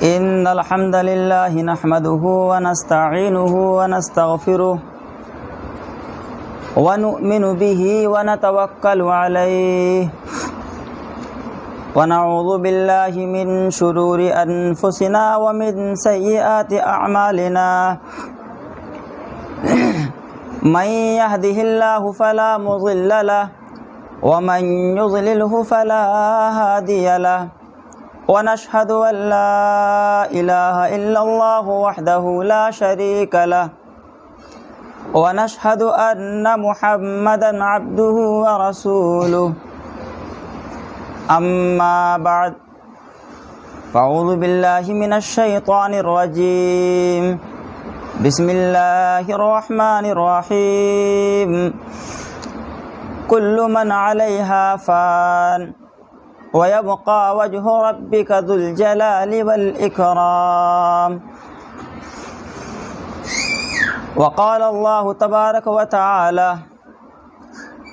إن الحمد لله نحمده ونستعينه ونستغفره ونؤمن به ونتوكل عليه ونعوذ بالله من شرور أنفسنا ومن سيئات أعمالنا من يهده الله فلا مضل له ومن يضلله فلا هادي له ونشهد أن لا إله إلا الله وحده لا شريك له ونشهد أن محمدا عبده ورسوله أما بعد فأعوذ بالله من الشيطان الرجيم بسم الله الرحمن الرحيم كل من عليها فان ويبقى وجه ربك ذو الجلال والإكرام وقال الله تبارك وتعالى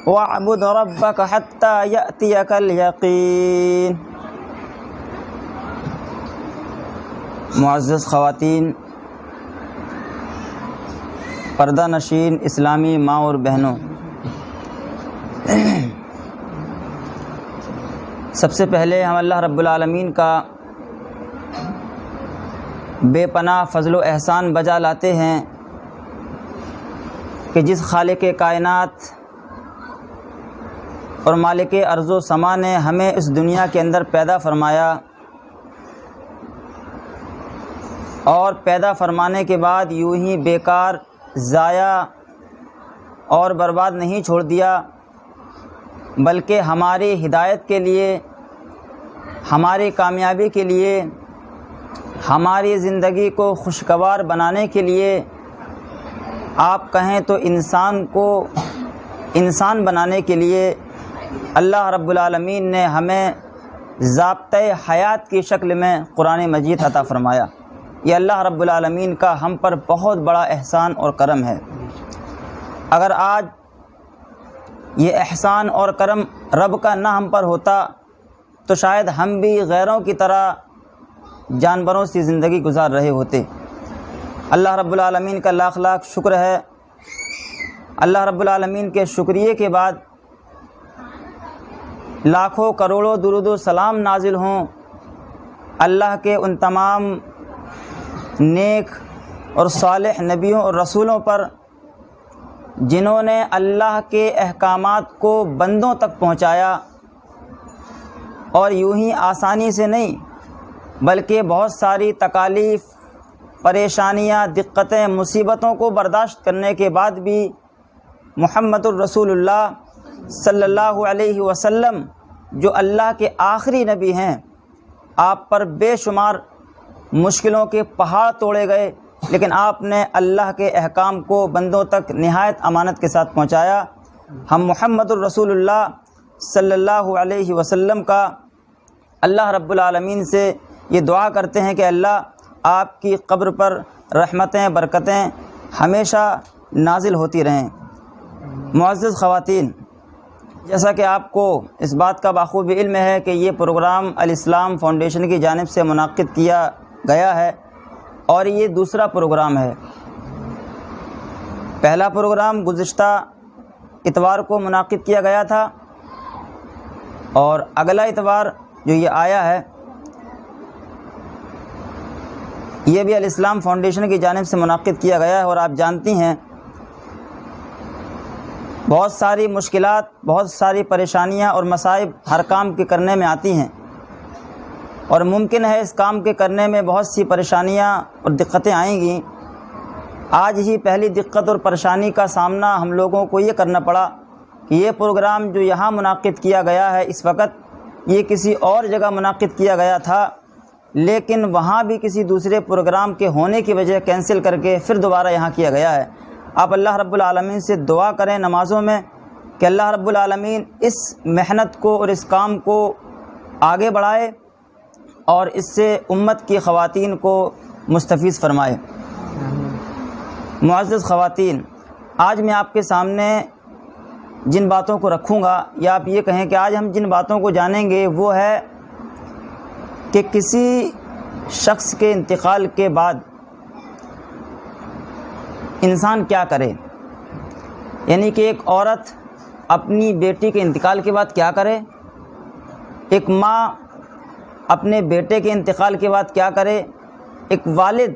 واعبد ربك حتى يأتيك اليقين۔ معزز خواتین، پردہ نشین اسلامی ماں اور بہنوں، سب سے پہلے ہم اللہ رب العالمین کا بے پناہ فضل و احسان بجا لاتے ہیں کہ جس خالق کائنات اور مالک ارض و سما نے ہمیں اس دنیا کے اندر پیدا فرمایا اور پیدا فرمانے کے بعد یوں ہی بیکار، ضائع اور برباد نہیں چھوڑ دیا، بلکہ ہماری ہدایت کے لیے، ہماری کامیابی کے لیے، ہماری زندگی کو خوشگوار بنانے کے لیے، آپ کہیں تو انسان کو انسان بنانے کے لیے اللہ رب العالمین نے ہمیں ضابطۂ حیات کی شکل میں قرآن مجید عطا فرمایا۔ یہ اللہ رب العالمین کا ہم پر بہت بڑا احسان اور کرم ہے۔ اگر آج یہ احسان اور کرم رب کا نہ ہم پر ہوتا تو شاید ہم بھی غیروں کی طرح جانوروں سی زندگی گزار رہے ہوتے۔ اللہ رب العالمین کا لاکھ لاکھ شکر ہے۔ اللہ رب العالمین کے شکریے کے بعد لاکھوں کروڑوں درود و سلام نازل ہوں اللہ کے ان تمام نیک اور صالح نبیوں اور رسولوں پر جنہوں نے اللہ کے احکامات کو بندوں تک پہنچایا، اور یوں ہی آسانی سے نہیں بلکہ بہت ساری تکالیف، پریشانیاں، دقتیں، مصیبتوں کو برداشت کرنے کے بعد بھی محمد الرسول اللہ صلی اللہ علیہ وسلم جو اللہ کے آخری نبی ہیں، آپ پر بے شمار مشکلوں کے پہاڑ توڑے گئے، لیکن آپ نے اللہ کے احکام کو بندوں تک نہایت امانت کے ساتھ پہنچایا۔ ہم محمد الرسول اللہ صلی اللہ علیہ وسلم کا اللہ رب العالمین سے یہ دعا کرتے ہیں کہ اللہ آپ کی قبر پر رحمتیں، برکتیں ہمیشہ نازل ہوتی رہیں۔ معزز خواتین، جیسا کہ آپ کو اس بات کا بخوبی علم ہے کہ یہ پروگرام الاسلام فاؤنڈیشن کی جانب سے منعقد کیا گیا ہے اور یہ دوسرا پروگرام ہے۔ پہلا پروگرام گزشتہ اتوار کو منعقد کیا گیا تھا اور اگلا اتوار جو یہ آیا ہے یہ بھی الاسلام فاؤنڈیشن کی جانب سے منعقد کیا گیا ہے۔ اور آپ جانتی ہیں بہت ساری مشکلات، بہت ساری پریشانیاں اور مصائب ہر کام کے کرنے میں آتی ہیں، اور ممکن ہے اس کام کے کرنے میں بہت سی پریشانیاں اور دقتیں آئیں گی۔ آج ہی پہلی دقت اور پریشانی کا سامنا ہم لوگوں کو یہ کرنا پڑا کہ یہ پروگرام جو یہاں منعقد کیا گیا ہے اس وقت یہ کسی اور جگہ منعقد کیا گیا تھا، لیکن وہاں بھی کسی دوسرے پروگرام کے ہونے کی وجہ کینسل کر کے پھر دوبارہ یہاں کیا گیا ہے۔ آپ اللہ رب العالمین سے دعا کریں نمازوں میں کہ اللہ رب العالمین اس محنت کو اور اس کام کو آگے بڑھائے اور اس سے امت کی خواتین کو مستفیض فرمائے۔ معزز خواتین، آج میں آپ کے سامنے جن باتوں کو رکھوں گا، یا آپ یہ کہیں کہ آج ہم جن باتوں کو جانیں گے وہ ہے کہ کسی شخص کے انتقال کے بعد انسان کیا کرے، یعنی کہ ایک عورت اپنی بیٹی کے انتقال کے بعد کیا کرے، ایک ماں اپنے بیٹے کے انتقال کے بعد کیا کرے، ایک والد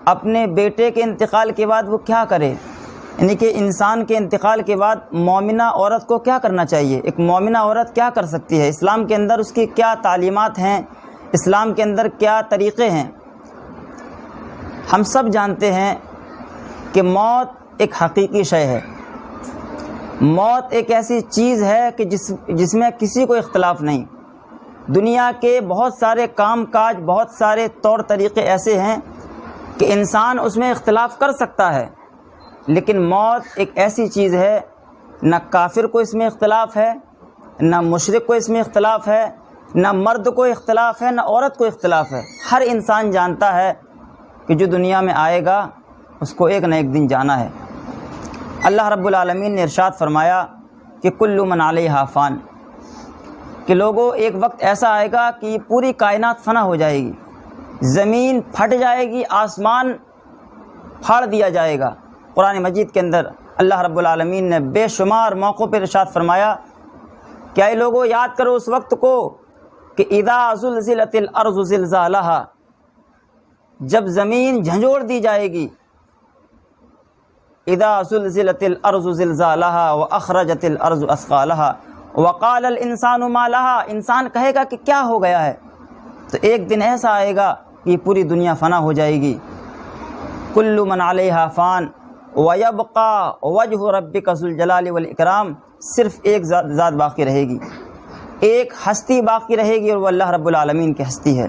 اپنے بیٹے کے انتقال کے بعد وہ کیا کرے، یعنی کہ انسان کے انتقال کے بعد مومنہ عورت کو کیا کرنا چاہیے، ایک مومنہ عورت کیا کر سکتی ہے، اسلام کے اندر اس کی کیا تعلیمات ہیں، اسلام کے اندر کیا طریقے ہیں۔ ہم سب جانتے ہیں کہ موت ایک حقیقی شے ہے، موت ایک ایسی چیز ہے کہ جس میں کسی کو اختلاف نہیں۔ دنیا کے بہت سارے کام کاج، بہت سارے طور طریقے ایسے ہیں کہ انسان اس میں اختلاف کر سکتا ہے، لیکن موت ایک ایسی چیز ہے، نہ کافر کو اس میں اختلاف ہے، نہ مشرک کو اس میں اختلاف ہے، نہ مرد کو اختلاف ہے، نہ عورت کو اختلاف ہے۔ ہر انسان جانتا ہے کہ جو دنیا میں آئے گا اس کو ایک نہ ایک دن جانا ہے۔ اللہ رب العالمین نے ارشاد فرمایا کہ کل من علیہا فان، کہ لوگوں ایک وقت ایسا آئے گا کہ یہ پوری کائنات فنا ہو جائے گی، زمین پھٹ جائے گی، آسمان پھاڑ دیا جائے گا۔ قرآن مجید کے اندر اللہ رب العالمین نے بے شمار موقعوں پر ارشاد فرمایا کہ اے لوگوں یاد کرو اس وقت کو کہ اذا زلزلت الارض زلزالہا، جب زمین جھنجھوڑ دی جائے گی، اذا زلزلت الارض زلزالہا واخرجت الارض اثقالہا وقال الانسان ما لہا، انسان کہے گا کہ کیا ہو گیا ہے۔ تو ایک دن ایسا آئے گا کہ یہ پوری دنیا فنا ہو جائے گی۔ کل من علیہا فان وَيَبْقَى وَجْهُ رَبِّكَ ذُو الْجَلَالِ وَالْإِكْرَامِ، صرف ایک ذات باقی رہے گی، ایک ہستی باقی رہے گی، اور وہ اللہ رب العالمین کی ہستی ہے۔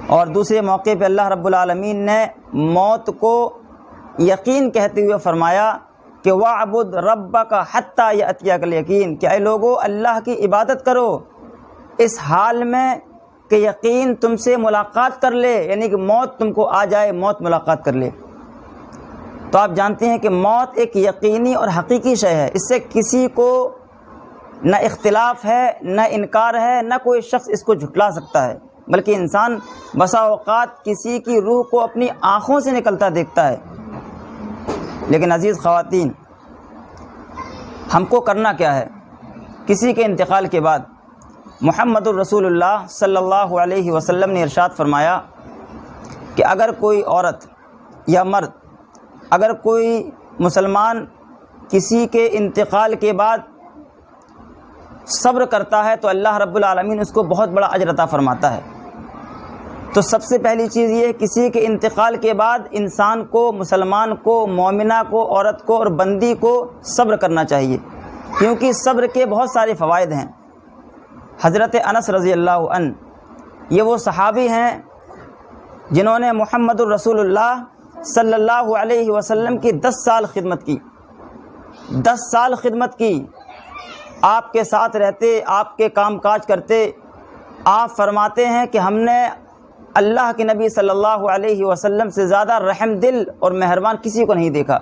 اور دوسرے موقع پہ اللہ رب العالمین نے موت کو یقین کہتے ہوئے فرمایا کہ وَاعْبُدْ رَبَّكَ حَتَّى يَأْتِيَكَ الْيَقِينُ، کہ اے لوگو اللہ کی عبادت کرو اس حال میں کہ یقین تم سے ملاقات کر لے، یعنی کہ موت تم کو آ جائے، موت ملاقات کر لے۔ تو آپ جانتے ہیں کہ موت ایک یقینی اور حقیقی شے ہے، اس سے کسی کو نہ اختلاف ہے، نہ انکار ہے، نہ کوئی شخص اس کو جھٹلا سکتا ہے، بلکہ انسان بسا اوقات کسی کی روح کو اپنی آنکھوں سے نکلتا دیکھتا ہے۔ لیکن عزیز خواتین، ہم کو کرنا کیا ہے؟ کسی کے انتقال کے بعد محمد الرسول اللہ صلی اللہ علیہ وسلم نے ارشاد فرمایا کہ اگر کوئی عورت یا مرد، اگر کوئی مسلمان کسی کے انتقال کے بعد صبر کرتا ہے تو اللہ رب العالمین اس کو بہت بڑا اجر عطا فرماتا ہے۔ تو سب سے پہلی چیز یہ، کسی کے انتقال کے بعد انسان کو، مسلمان کو، مومنہ کو، عورت کو اور بندی کو صبر کرنا چاہیے، کیونکہ صبر کے بہت سارے فوائد ہیں۔ حضرت انس رضی اللہ عنہ، یہ وہ صحابی ہیں جنہوں نے محمد الرسول اللہ صلی اللہ علیہ وسلم کی 10 سال خدمت کی، 10 سال خدمت کی، آپ کے ساتھ رہتے، آپ کے کام کاج کرتے۔ آپ فرماتے ہیں کہ ہم نے اللہ کے نبی صلی اللہ علیہ وسلم سے زیادہ رحم دل اور مہربان کسی کو نہیں دیکھا۔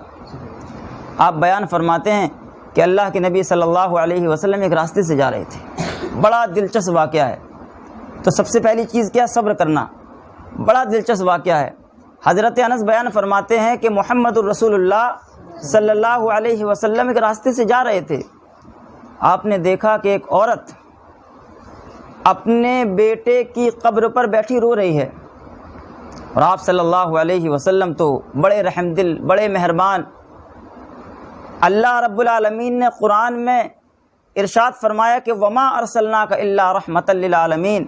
آپ بیان فرماتے ہیں کہ اللہ کے نبی صلی اللہ علیہ وسلم ایک راستے سے جا رہے تھے، بڑا دلچسپ واقعہ ہے۔ تو سب سے پہلی چیز کیا؟ صبر کرنا، بڑا دلچسپ واقعہ ہے۔ حضرت انس بیان فرماتے ہیں کہ محمد الرسول اللہ صلی اللہ علیہ وسلم ایک راستے سے جا رہے تھے، آپ نے دیکھا کہ ایک عورت اپنے بیٹے کی قبر پر بیٹھی رو رہی ہے، اور آپ صلی اللہ علیہ وسلم تو بڑے رحم دل، بڑے مہربان۔ اللہ رب العالمین نے قرآن میں ارشاد فرمایا کہ وما ارسلناک الا رحمۃ للعالمین،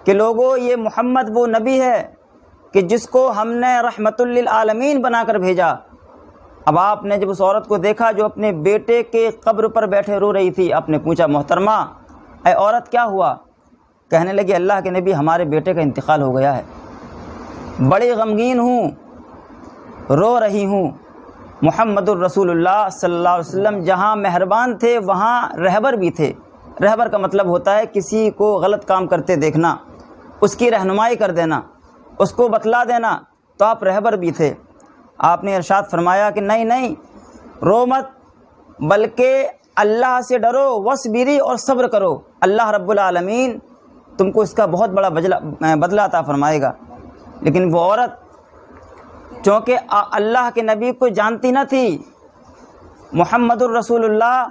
کہ لوگو یہ محمد وہ نبی ہے کہ جس کو ہم نے رحمت للعالمین بنا کر بھیجا۔ اب آپ نے جب اس عورت کو دیکھا جو اپنے بیٹے کے قبر پر بیٹھے رو رہی تھی، آپ نے پوچھا محترمہ اے عورت کیا ہوا؟ کہنے لگی اللہ کے نبی ہمارے بیٹے کا انتقال ہو گیا ہے، بڑی غمگین ہوں، رو رہی ہوں۔ محمد الرسول اللہ صلی اللہ علیہ وسلم جہاں مہربان تھے وہاں رہبر بھی تھے۔ رہبر کا مطلب ہوتا ہے کسی کو غلط کام کرتے دیکھنا، اس کی رہنمائی کر دینا، اس کو بتلا دینا، تو آپ رہبر بھی تھے۔ آپ نے ارشاد فرمایا کہ نہیں رو مت، بلکہ اللہ سے ڈرو، وصبری، اور صبر کرو، اللہ رب العالمین تم کو اس کا بہت بڑا بدلہ عطا فرمائے گا۔ لیکن وہ عورت چونکہ اللہ کے نبی کو جانتی نہ تھی، محمد الرسول اللہ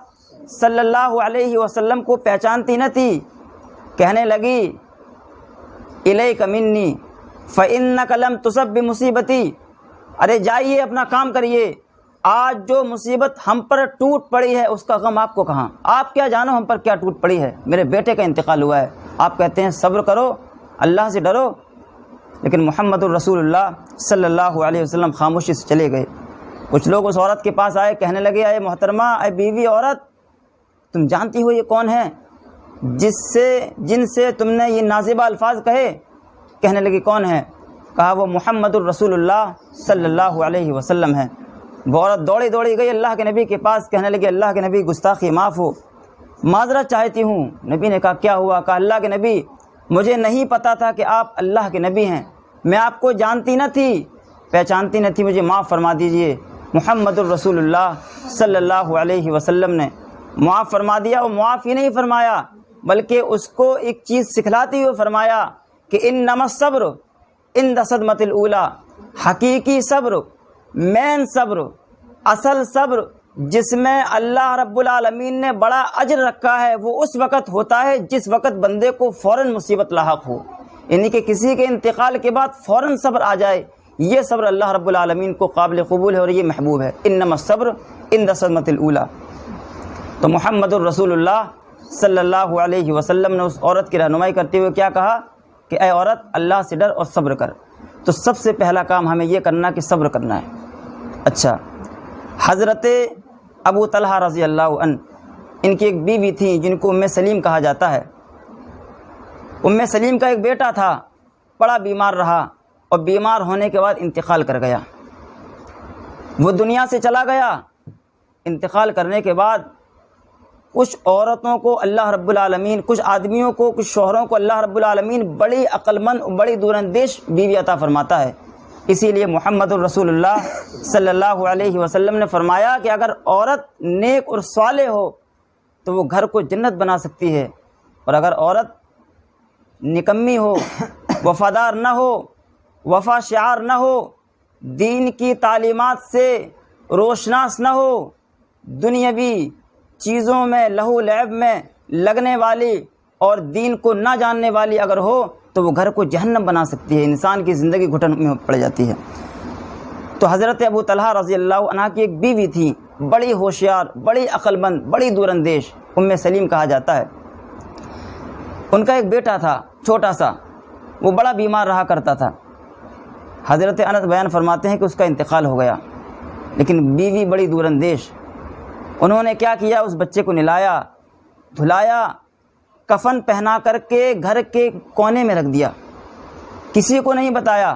صلی اللہ علیہ وسلم کو پہچانتی نہ تھی، کہنے لگی الیک منی فإنک لم تصب بمصیبتی، ارے جائیے اپنا کام کریے، آج جو مصیبت ہم پر ٹوٹ پڑی ہے اس کا غم آپ کو کہاں، آپ کیا جانو ہم پر کیا ٹوٹ پڑی ہے، میرے بیٹے کا انتقال ہوا ہے، آپ کہتے ہیں صبر کرو، اللہ سے ڈرو۔ لیکن محمد الرسول اللہ صلی اللہ علیہ وسلم خاموشی سے چلے گئے۔ کچھ لوگ اس عورت کے پاس آئے، کہنے لگے اے محترمہ، اے بیوی عورت، تم جانتی ہو یہ کون ہے جن سے تم نے یہ نازیبہ الفاظ کہے؟ کہنے لگی کون ہے؟ کہا وہ محمد الرسول اللہ صلی اللہ علیہ وسلم ہے۔ وہ عورت دوڑی دوڑی گئی اللہ کے نبی کے پاس، کہنے لگی اللہ کے نبی گستاخی معاف ہو، معذرت چاہتی ہوں۔ نبی نے کہا کیا ہوا؟ کہا اللہ کے نبی مجھے نہیں پتا تھا کہ آپ اللہ کے نبی ہیں، میں آپ کو جانتی نہ تھی، پہچانتی نہ تھی، مجھے معاف فرما دیجئے۔ محمد الرسول اللہ صلی اللہ علیہ وسلم نے معاف فرما دیا۔ وہ معاف ہی نہیں فرمایا بلکہ اس کو ایک چیز سکھلاتی ہوئے فرمایا کہ انما الصبر عند صدمۃ الاولی، حقیقی صبر، مین صبر، اصل صبر جس میں اللہ رب العالمین نے بڑا اجر رکھا ہے، وہ اس وقت ہوتا ہے جس وقت بندے کو فوراً مصیبت لاحق ہو، یعنی کہ کسی کے انتقال کے بعد فوراً صبر آ جائے، یہ صبر اللہ رب العالمین کو قابل قبول ہے اور یہ محبوب ہے۔ انما الصبر عند صدمۃ الاولی۔ تو محمد الرسول اللہ صلی اللہ علیہ وسلم نے اس عورت کی رہنمائی کرتے ہوئے کیا کہا کہ اے عورت اللہ سے ڈر اور صبر کر۔ تو سب سے پہلا کام ہمیں یہ کرنا کہ صبر کرنا ہے۔ اچھا، حضرت ابو طلحہ رضی اللہ عنہ، ان کی ایک بیوی تھی جن کو ام سلیم کہا جاتا ہے۔ ام سلیم کا ایک بیٹا تھا، بڑا بیمار رہا اور بیمار ہونے کے بعد انتقال کر گیا، وہ دنیا سے چلا گیا۔ انتقال کرنے کے بعد کچھ عورتوں کو اللہ رب العالمین، کچھ آدمیوں کو، کچھ شوہروں کو اللہ رب العالمین بڑی عقل مند، بڑی دور اندیش بیوی عطا فرماتا ہے۔ اسی لیے محمد الرسول اللہ صلی اللہ علیہ وسلم نے فرمایا کہ اگر عورت نیک اور صالح ہو تو وہ گھر کو جنت بنا سکتی ہے، اور اگر عورت نکمی ہو، وفادار نہ ہو، وفا شعار نہ ہو، دین کی تعلیمات سے روشناس نہ ہو، دنیاوی چیزوں میں لہو لعب میں لگنے والی اور دین کو نہ جاننے والی اگر ہو تو وہ گھر کو جہنم بنا سکتی ہے، انسان کی زندگی گھٹن میں پڑ جاتی ہے۔ تو حضرت ابو طلحہ رضی اللہ عنہ کی ایک بیوی تھی، بڑی ہوشیار، بڑی عقل مند، بڑی دور اندیش، ام سلیم کہا جاتا ہے۔ ان کا ایک بیٹا تھا چھوٹا سا، وہ بڑا بیمار رہا کرتا تھا۔ حضرت انس بیان فرماتے ہیں کہ اس کا انتقال ہو گیا، لیکن بیوی بڑی دور اندیش، انہوں نے کیا کیا، اس بچے کو نہلایا، دھلایا، کفن پہنا کر کے گھر کے کونے میں رکھ دیا، کسی کو نہیں بتایا۔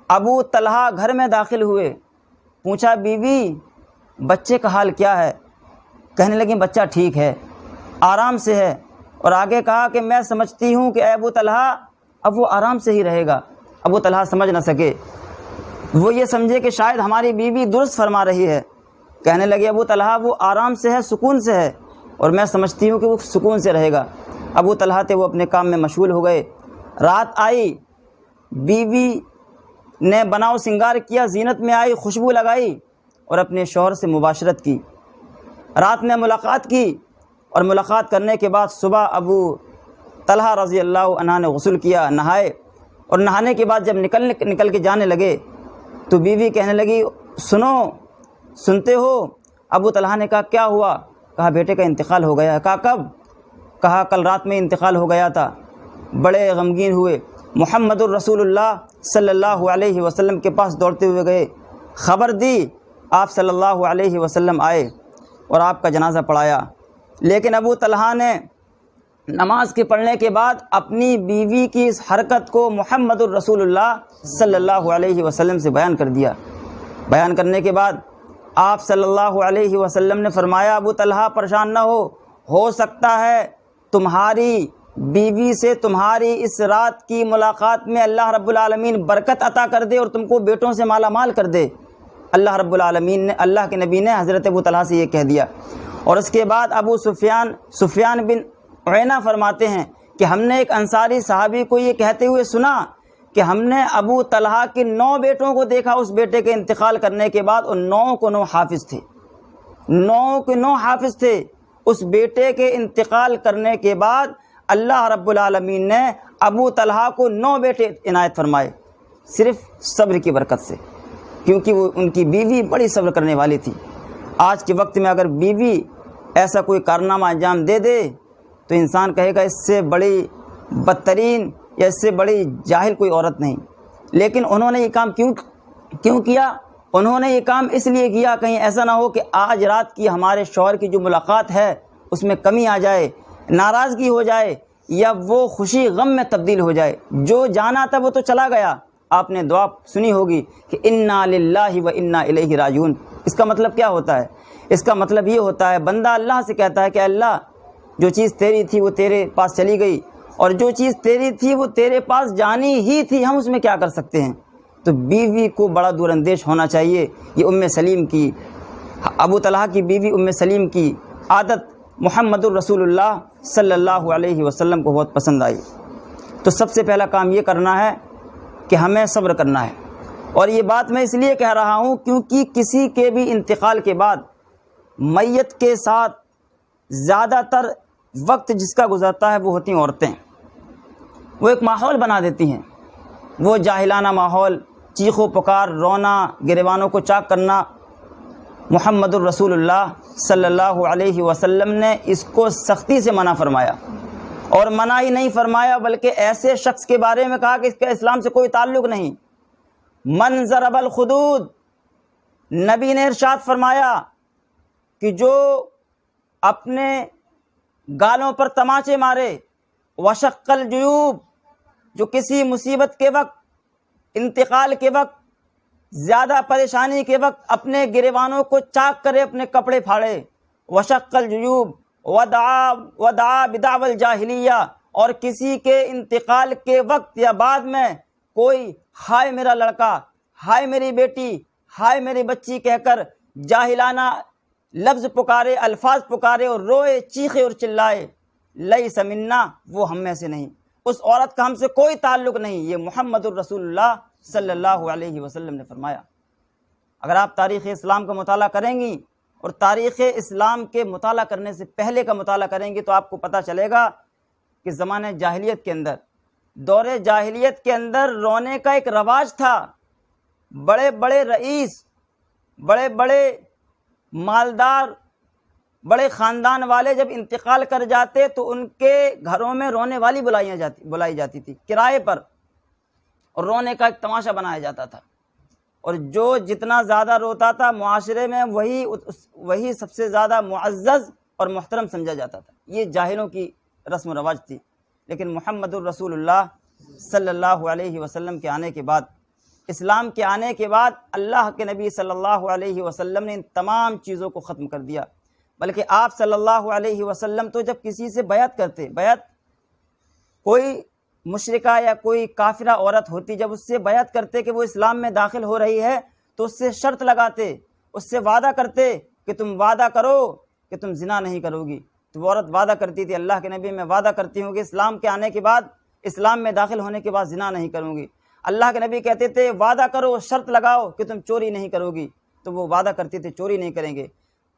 ابو طلحہ گھر میں داخل ہوئے، پوچھا بیوی بچے کا حال کیا ہے؟ کہنے لگی بچہ ٹھیک ہے، آرام سے ہے، اور آگے کہا کہ میں سمجھتی ہوں کہ اے ابو طلحہ اب وہ آرام سے ہی رہے گا۔ ابو طلحہ سمجھ نہ سکے، وہ یہ سمجھے کہ شاید ہماری بیوی درست فرما رہی ہے۔ کہنے لگے ابو طلحہ وہ آرام سے ہے، سکون سے ہے، اور میں سمجھتی ہوں کہ وہ سکون سے رہے گا۔ ابو طلحہ تھے وہ اپنے کام میں مشغول ہو گئے۔ رات آئی، بیوی نے بناؤ سنگار کیا، زینت میں آئی، خوشبو لگائی اور اپنے شوہر سے مباشرت کی، رات میں ملاقات کی، اور ملاقات کرنے کے بعد صبح ابو طلحہ رضی اللہ عنہ نے غسل کیا، نہائے، اور نہانے کے بعد جب نکل کے جانے لگے تو بیوی کہنے لگی سنتے ہو؟ ابو طلحہ نے کہا کیا ہوا؟ کہا بیٹے کا انتقال ہو گیا ہے۔ کہا کب؟ کہا کل رات میں انتقال ہو گیا تھا۔ بڑے غمگین ہوئے، محمد الرسول اللہ صلی اللہ علیہ وسلم کے پاس دوڑتے ہوئے گئے، خبر دی، آپ صلی اللہ علیہ وسلم آئے اور آپ کا جنازہ پڑھایا۔ لیکن ابو طلحہ نے نماز کے پڑھنے کے بعد اپنی بیوی کی اس حرکت کو محمد الرسول اللہ صلی اللہ علیہ وسلم سے بیان کر دیا۔ بیان کرنے کے بعد آپ صلی اللہ علیہ وسلم نے فرمایا ابو طلحہ پریشان نہ ہو سکتا ہے تمہاری بیوی سے تمہاری اس رات کی ملاقات میں اللہ رب العالمین برکت عطا کر دے اور تم کو بیٹوں سے مالا مال کر دے۔ اللہ رب العالمین نے، اللہ کے نبی نے حضرت ابو طلحہ سے یہ کہہ دیا۔ اور اس کے بعد ابو سفیان بن عینہ فرماتے ہیں کہ ہم نے ایک انصاری صحابی کو یہ کہتے ہوئے سنا کہ ہم نے ابو طلحہ کے 9 بیٹوں کو دیکھا اس بیٹے کے انتقال کرنے کے بعد، اور 9 کو 9 حافظ تھے، 9 کے 9 حافظ تھے۔ اس بیٹے کے انتقال کرنے کے بعد اللہ رب العالمین نے ابو طلحہ کو 9 بیٹے عنایت فرمائے، صرف صبر کی برکت سے، کیونکہ وہ ان کی بیوی بڑی صبر کرنے والی تھی۔ آج کے وقت میں اگر بیوی ایسا کوئی کارنامہ انجام دے دے تو انسان کہے گا اس سے بڑی بدترین یا اس سے بڑی جاہل کوئی عورت نہیں، لیکن انہوں نے یہ کام کیوں کیا؟ انہوں نے یہ کام اس لیے کیا کہیں ایسا نہ ہو کہ آج رات کی ہمارے شوہر کی جو ملاقات ہے اس میں کمی آ جائے، ناراضگی ہو جائے، یا وہ خوشی غم میں تبدیل ہو جائے۔ جو جانا تھا وہ تو چلا گیا۔ آپ نے دعا سنی ہوگی کہ انا للہ و انا الیہ راجعون۔ اس کا مطلب کیا ہوتا ہے؟ اس کا مطلب یہ ہوتا ہے بندہ اللہ سے کہتا ہے کہ اللہ جو چیز تیری تھی وہ تیرے پاس چلی گئی، اور جو چیز تیری تھی وہ تیرے پاس جانی ہی تھی، ہم اس میں کیا کر سکتے ہیں؟ تو بیوی کو بڑا دور اندیش ہونا چاہیے۔ یہ ام سلیم کی، ابو طلحہ کی بیوی ام سلیم کی عادت محمد الرسول اللہ صلی اللہ علیہ وسلم کو بہت پسند آئی۔ تو سب سے پہلا کام یہ کرنا ہے کہ ہمیں صبر کرنا ہے، اور یہ بات میں اس لیے کہہ رہا ہوں کیونکہ کسی کے بھی انتقال کے بعد میت کے ساتھ زیادہ تر وقت جس کا گزرتا ہے وہ ہوتی ہیں عورتیں۔ وہ ایک ماحول بنا دیتی ہیں، وہ جاہلانہ ماحول، چیخ و پکار، رونا، گریبانوں کو چاک کرنا۔ محمد الرسول اللہ صلی اللہ علیہ وسلم نے اس کو سختی سے منع فرمایا، اور منع ہی نہیں فرمایا بلکہ ایسے شخص کے بارے میں کہا کہ اس کا اسلام سے کوئی تعلق نہیں۔ من ضرب الخدود، نبی نے ارشاد فرمایا کہ جو اپنے گالوں پر تماچے مارے، وشق الجیوب، جو کسی مصیبت کے وقت، انتقال کے وقت، زیادہ پریشانی کے وقت اپنے گریبانوں کو چاک کرے، اپنے کپڑے پھاڑے، وشق الجیوب ودعا بدعوى الجاہلیہ، اور کسی کے انتقال کے وقت یا بعد میں کوئی ہائے میرا لڑکا، ہائے میری بیٹی، ہائے میری بچی کہہ کر جاہلانہ لفظ پکارے، الفاظ پکارے اور روئے، چیخے اور چلائے، لیس منا، وہ ہم میں سے نہیں، اس عورت کا ہم سے کوئی تعلق نہیں۔ یہ محمد الرسول اللہ صلی اللہ علیہ وسلم نے فرمایا۔ اگر آپ تاریخ اسلام کا مطالعہ کریں گی اور تاریخ اسلام کے مطالعہ کرنے سے پہلے کا مطالعہ کریں گی تو آپ کو پتہ چلے گا کہ زمانہ جاہلیت کے اندر، دور جاہلیت کے اندر رونے کا ایک رواج تھا۔ بڑے بڑے رئیس، بڑے بڑے مالدار، بڑے خاندان والے جب انتقال کر جاتے تو ان کے گھروں میں رونے والی بلائی جاتی تھی کرائے پر، اور رونے کا ایک تماشا بنایا جاتا تھا، اور جو جتنا زیادہ روتا تھا معاشرے میں وہی سب سے زیادہ معزز اور محترم سمجھا جاتا تھا۔ یہ جاہلوں کی رسم و رواج تھی، لیکن محمد الرسول اللہ صلی اللہ علیہ وسلم کے آنے کے بعد، اسلام کے آنے کے بعد اللہ کے نبی صلی اللہ علیہ وسلم نے ان تمام چیزوں کو ختم کر دیا۔ بلکہ آپ صلی اللہ علیہ وسلم تو جب کسی سے بیعت کرتے، کوئی مشرکہ یا کوئی کافرہ عورت ہوتی، جب اس سے بیعت کرتے کہ وہ اسلام میں داخل ہو رہی ہے تو اس سے شرط لگاتے، اس سے وعدہ کرتے کہ تم وعدہ کرو کہ تم زنا نہیں کرو گی۔ تو وہ عورت وعدہ کرتی تھی، اللہ کے نبی میں وعدہ کرتی ہوں کہ اسلام کے آنے کے بعد، اسلام میں داخل ہونے کے بعد زنا نہیں کروں گی۔ اللہ کے نبی کہتے تھے وعدہ کرو، شرط لگاؤ کہ تم چوری نہیں کرو گی، تو وہ وعدہ کرتی تھی چوری نہیں کریں گے۔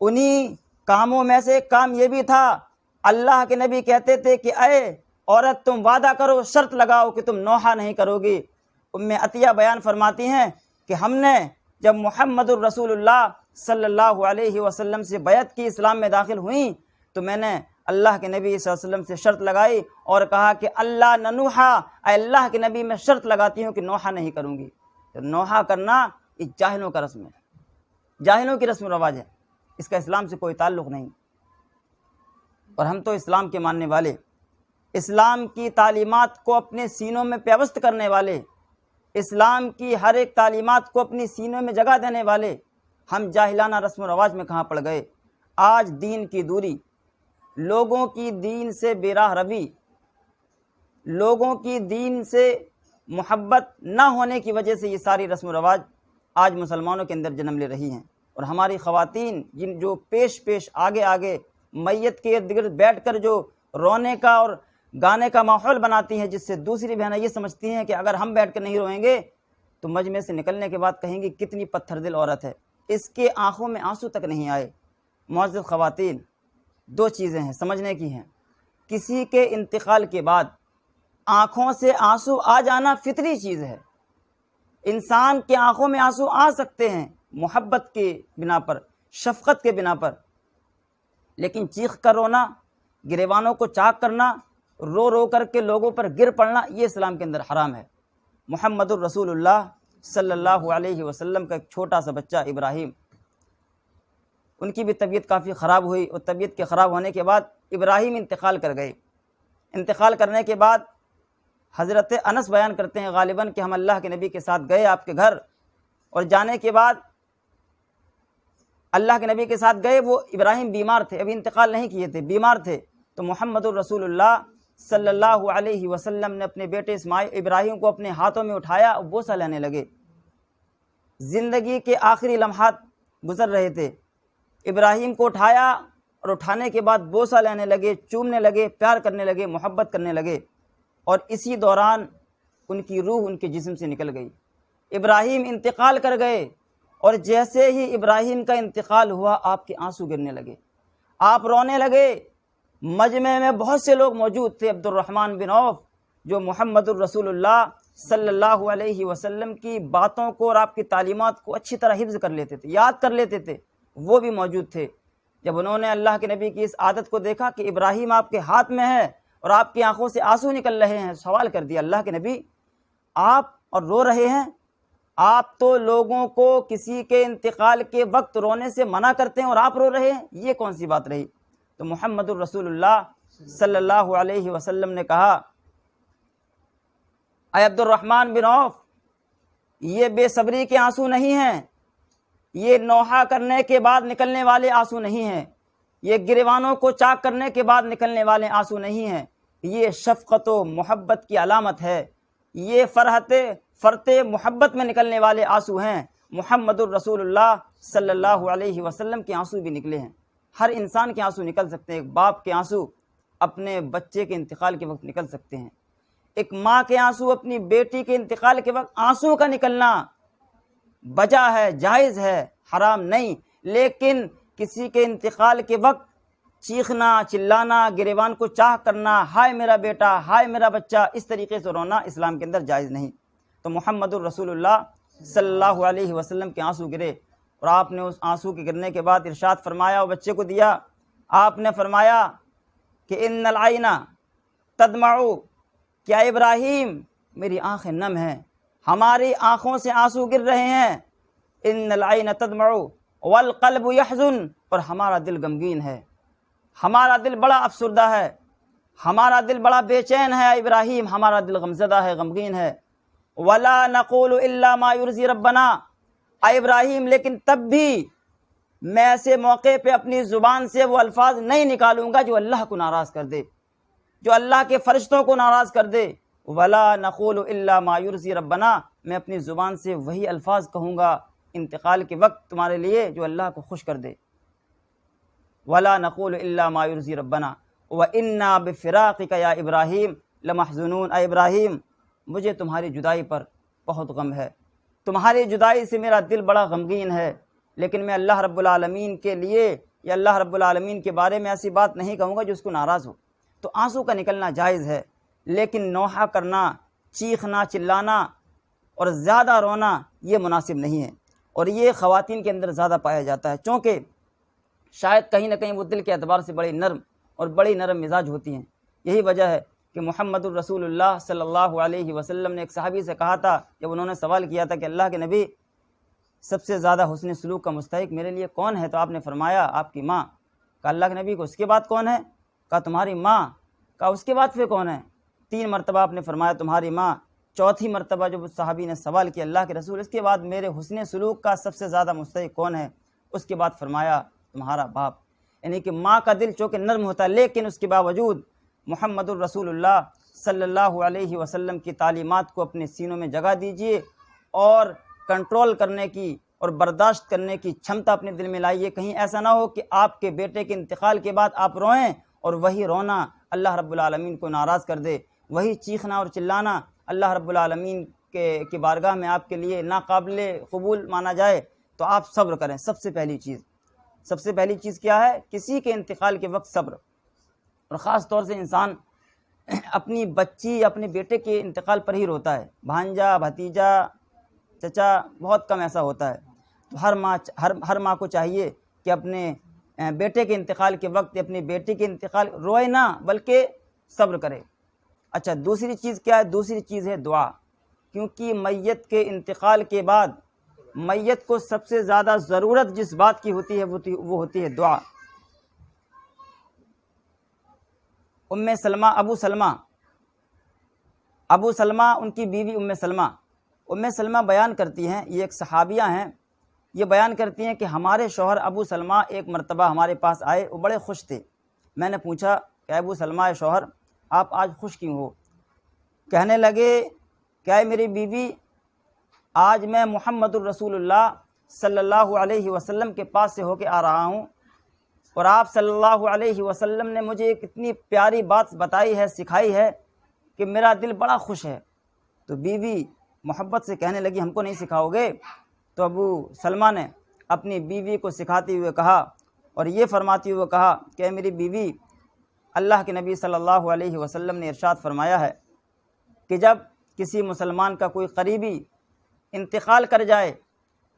انہی کاموں میں سے ایک کام یہ بھی تھا، اللہ کے نبی کہتے تھے کہ اے عورت تم وعدہ کرو، شرط لگاؤ کہ تم نوحہ نہیں کرو گی۔ ام عطیہ بیان فرماتی ہیں کہ ہم نے جب محمد الرسول اللہ صلی اللہ علیہ وسلم سے بیعت کی، اسلام میں داخل ہوئیں، تو میں نے اللہ کے نبی صلی اللہ علیہ وسلم سے شرط لگائی اور کہا کہ اللہ ننوحہ، اے اللہ کے نبی میں شرط لگاتی ہوں کہ نوحہ نہیں کروں گی۔ تو نوحہ کرنا یہ جاہلوں کا رسم ہے، جاہلوں کی رسم و رواج ہے، اس کا اسلام سے کوئی تعلق نہیں۔ اور ہم تو اسلام کے ماننے والے، اسلام کی تعلیمات کو اپنے سینوں میں پیوست کرنے والے، اسلام کی ہر ایک تعلیمات کو اپنی سینوں میں جگہ دینے والے، ہم جاہلانہ رسم و رواج میں کہاں پڑ گئے؟ آج دین کی دوری، لوگوں کی دین سے بے راہ روی، لوگوں کی دین سے محبت نہ ہونے کی وجہ سے یہ ساری رسم و رواج آج مسلمانوں کے اندر جنم لے رہی ہیں۔ اور ہماری خواتین جو پیش آگے میت کے ارد گرد بیٹھ کر جو رونے کا اور گانے کا ماحول بناتی ہیں، جس سے دوسری بہنیں یہ سمجھتی ہیں کہ اگر ہم بیٹھ کر نہیں روئیں گے تو مجمع سے نکلنے کے بعد کہیں گی کتنی پتھر دل عورت ہے، اس کے آنکھوں میں آنسو تک نہیں آئے۔ معزز خواتین، دو چیزیں ہیں سمجھنے کی ہیں۔ کسی کے انتقال کے بعد آنکھوں سے آنسو آ جانا فطری چیز ہے، انسان کے آنکھوں میں آنسو آ سکتے ہیں محبت کے بنا پر، شفقت کے بنا پر، لیکن چیخ کر رونا، گریبانوں کو چاک کرنا، رو رو کر کے لوگوں پر گر پڑنا، یہ اسلام کے اندر حرام ہے۔ محمد الرسول اللہ صلی اللہ علیہ وسلم کا ایک چھوٹا سا بچہ ابراہیم، ان کی بھی طبیعت کافی خراب ہوئی، اور طبیعت کے خراب ہونے کے بعد ابراہیم انتقال کر گئے۔ انتقال کرنے کے بعد حضرت انس بیان کرتے ہیں غالباً کہ ہم اللہ کے نبی کے ساتھ گئے آپ کے گھر، اور جانے کے بعد اللہ کے نبی کے ساتھ گئے، وہ ابراہیم بیمار تھے، ابھی انتقال نہیں کیے تھے، بیمار تھے، تو محمد الرسول اللہ صلی اللہ علیہ وسلم نے اپنے بیٹے ابراہیم کو اپنے ہاتھوں میں اٹھایا اور بوسہ لینے لگے۔ زندگی کے آخری لمحات گزر رہے تھے، ابراہیم کو اٹھایا اور اٹھانے کے بعد بوسہ لینے لگے، چومنے لگے، پیار کرنے لگے، محبت کرنے لگے، اور اسی دوران ان کی روح ان کے جسم سے نکل گئی۔ ابراہیم انتقال کر گئے، اور جیسے ہی ابراہیم کا انتقال ہوا آپ کے آنسو گرنے لگے، آپ رونے لگے۔ مجمع میں بہت سے لوگ موجود تھے، عبد الرحمن بن عوف جو محمد الرسول اللہ صلی اللہ علیہ وسلم کی باتوں کو اور آپ کی تعلیمات کو اچھی طرح حفظ کر لیتے تھے، یاد کر لیتے تھے، وہ بھی موجود تھے۔ جب انہوں نے اللہ کے نبی کی اس عادت کو دیکھا کہ ابراہیم آپ کے ہاتھ میں ہے اور آپ کی آنکھوں سے آنسو نکل رہے ہیں، سوال کر دیا، اللہ کے نبی آپ اور رو رہے ہیں؟ آپ تو لوگوں کو کسی کے انتقال کے وقت رونے سے منع کرتے ہیں اور آپ رو رہے ہیں، یہ کون سی بات رہی؟ تو محمد الرسول اللہ صلی اللہ علیہ وسلم نے کہا، اے عبد الرحمن بن عوف، یہ بے صبری کے آنسو نہیں ہیں، یہ نوحہ کرنے کے بعد نکلنے والے آنسو نہیں ہیں، یہ گریبانوں کو چاک کرنے کے بعد نکلنے والے آنسو نہیں ہیں، یہ شفقت و محبت کی علامت ہے، یہ فرت محبت میں نکلنے والے آنسو ہیں۔ محمد الرسول اللہ صلی اللہ علیہ وسلم کے آنسو بھی نکلے ہیں۔ ہر انسان کے آنسو نکل سکتے ہیں، ایک باپ کے آنسو اپنے بچے کے انتقال کے وقت نکل سکتے ہیں، ایک ماں کے آنسو اپنی بیٹی کے انتقال کے وقت، آنسو کا نکلنا بجا ہے، جائز ہے، حرام نہیں، لیکن کسی کے انتقال کے وقت چیخنا، چلانا، گریبان کو چاہ کرنا، ہائے میرا بیٹا، ہائے میرا بچہ، اس طریقے سے رونا اسلام کے اندر جائز نہیں۔ تو محمد الرسول اللہ صلی اللہ علیہ وسلم کے آنسو گرے، اور آپ نے اس آنسو کے گرنے کے بعد ارشاد فرمایا، وہ بچے کو دیا، آپ نے فرمایا کہ ان العین تدمع، کیا ابراہیم میری آنکھیں نم ہیں، ہماری آنکھوں سے آنسو گر رہے ہیں، ان العین تدمع والقلب یحزن، اور ہمارا دل غمگین ہے، ہمارا دل بڑا افسردہ ہے، ہمارا دل بڑا بے چین ہے، ابراہیم ہمارا دل غمزدہ ہے، غمگین ہے، ولا نقول الا ما یرضی ربنا، اے ابراہیم لیکن تب بھی میں ایسے موقع پہ اپنی زبان سے وہ الفاظ نہیں نکالوں گا جو اللہ کو ناراض کر دے، جو اللہ کے فرشتوں کو ناراض کر دے۔ ولا نقول الا ما یرضی ربنا، میں اپنی زبان سے وہی الفاظ کہوں گا انتقال کے وقت تمہارے لیے جو اللہ کو خوش کر دے۔ ولا نقول الا ما یرضی ربنا وانا بفراقک یا ابراہیم لمحزونون، اے ابراہیم مجھے تمہاری جدائی پر بہت غم ہے، تمہاری جدائی سے میرا دل بڑا غمگین ہے، لیکن میں اللہ رب العالمین کے لیے یا اللہ رب العالمین کے بارے میں ایسی بات نہیں کہوں گا جو اس کو ناراض ہو۔ تو آنسو کا نکلنا جائز ہے، لیکن نوحہ کرنا، چیخنا، چلانا اور زیادہ رونا یہ مناسب نہیں ہے، اور یہ خواتین کے اندر زیادہ پایا جاتا ہے، چونکہ شاید کہیں نہ کہیں وہ دل کے اعتبار سے بڑی نرم اور بڑی نرم مزاج ہوتی ہیں۔ یہی وجہ ہے کہ محمد الرسول اللہ صلی اللہ علیہ وسلم نے ایک صحابی سے کہا تھا، جب انہوں نے سوال کیا تھا کہ اللہ کے نبی سب سے زیادہ حسن سلوک کا مستحق میرے لیے کون ہے، تو آپ نے فرمایا آپ کی ماں۔ کہا اللہ کے نبی کو اس کے بعد کون ہے؟ کہا تمہاری ماں۔ کہا اس کے بعد پھر کون ہے؟ 3 مرتبہ آپ نے فرمایا تمہاری ماں۔ چوتھی مرتبہ جب اس صحابی نے سوال کیا اللہ کے رسول اس کے بعد میرے حسن سلوک کا سب سے زیادہ مستحق کون ہے، اس کے بعد فرمایا تمہارا باپ۔ یعنی کہ ماں کا دل چونکہ نرم ہوتا ہے، لیکن اس کے باوجود محمد الرسول اللہ صلی اللہ علیہ وسلم کی تعلیمات کو اپنے سینوں میں جگہ دیجیے، اور کنٹرول کرنے کی اور برداشت کرنے کی چھمتا اپنے دل میں لائیے۔ کہیں ایسا نہ ہو کہ آپ کے بیٹے کے انتقال کے بعد آپ روئیں اور وہی رونا اللہ رب العالمین کو ناراض کر دے، وہی چیخنا اور چلانا اللہ رب العالمین کی بارگاہ میں آپ کے لیے ناقابل قبول مانا جائے، تو آپ صبر کریں۔ سب سے پہلی چیز کیا ہے؟ کسی کے انتقال کے وقت صبر، اور خاص طور سے انسان اپنی بچی، اپنے بیٹے کے انتقال پر ہی روتا ہے۔ بھانجا، بھتیجا، چچا، بہت کم ایسا ہوتا ہے۔ تو ہر ماں کو چاہیے کہ اپنے بیٹے کے انتقال کے وقت، اپنی بیٹی کے انتقال روئے نہ بلکہ صبر کرے۔ اچھا، دوسری چیز کیا ہے؟ دوسری چیز ہے دعا، کیونکہ میت کے انتقال کے بعد میت کو سب سے زیادہ ضرورت جس بات کی ہوتی ہے وہ ہوتی ہے دعا۔ ابو سلمہ ان کی بیوی ام سلمہ بیان کرتی ہیں، یہ ایک صحابیہ ہیں، یہ بیان کرتی ہیں کہ ہمارے شوہر ابو سلمہ ایک مرتبہ ہمارے پاس آئے، وہ بڑے خوش تھے۔ میں نے پوچھا کہ ابو سلمہ شوہر آپ آج خوش کیوں ہو؟ کہنے لگے کہ میری بیوی، آج میں محمد الرسول اللہ صلی اللہ علیہ وسلم کے پاس سے ہو کے آ رہا ہوں، اور آپ صلی اللہ علیہ وسلم نے مجھے ایک اتنی پیاری بات بتائی ہے، سکھائی ہے کہ میرا دل بڑا خوش ہے۔ تو بیوی محبت سے کہنے لگی ہم کو نہیں سکھاؤ گے؟ تو ابو سلمہ نے اپنی بیوی کو سکھاتے ہوئے کہا اور یہ فرماتے ہوئے کہا کہ میری بیوی، اللہ کے نبی صلی اللہ علیہ وسلم نے ارشاد فرمایا ہے کہ جب کسی مسلمان کا کوئی قریبی انتقال کر جائے